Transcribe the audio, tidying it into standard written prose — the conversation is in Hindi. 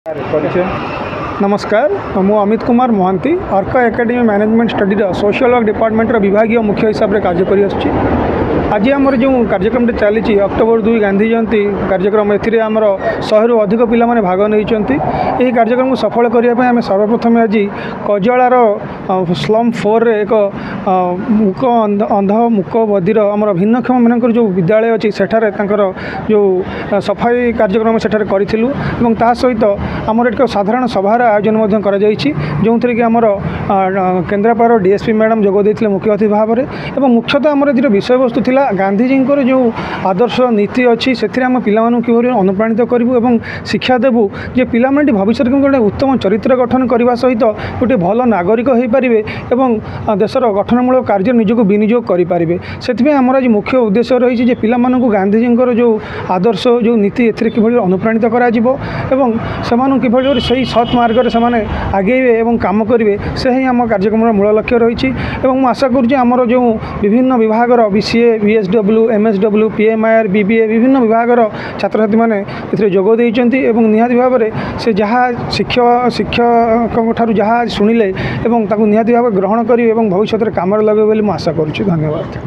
परिचय। नमस्कार मु अमित कुमार महांती अर्क academy management study social work department विभाग मुख्य हिसाब से कार्य कर आज आमर जो कार्यक्रम चली अक्टोबर 2 गांधी जयंती कार्यक्रम एमर 100 रु अधिक पिला माने भाग नहीं कार्यक्रम को सफल करने आम सर्वप्रथम आज कजलार स्लम 4 रे एक मूक अंध मूक बधिर आमर भिन्नक्षम मान जो विद्यालय अच्छी सेठारे जो सफाई कार्यक्रम सेठारे करूँ सहित आमर एक साधारण सभार आयोजन जो थे कि आमर केन्द्रापड़ा डीएसपी मैडम जोगदे मुख्य अतिथि भाव में मुख्यतः आमर जो विषय वस्तु थिला गांधीजी जो आदर्श नीति अच्छी से आम पिला कि अनुप्राणित करूँ शिक्षा देवु जे पिला भविष्य गोटे उत्तम चरित्र गठन करने सहित गोटे भल नागरिक हो पारे और देशर गठनमूलक कार्य निजक विनियोग करेंगे से आमर आज मुख्य उद्देश्य रही है पिला गांधीजी जो आदर्श जो नीति ए कि अनुप्राणित करा कि से सत् मार्ग से आगे काम करेंगे से ही आम कार्यक्रम मूल लक्ष्य रही आशा करुँच जो विभिन्न विभाग बीसीए बीएसडब्ल्यू एमएसडब्ल्यू पीएमआईआर बीबीए विभिन्न विभाग छात्र छात्री मैंने जोग देती निहाती भाव में से जहाँ शिक्षक जहाँ शुणिले निहाती भाव ग्रहण करेंगे भविष्य में कम लगे आशा करुँच। धन्यवाद।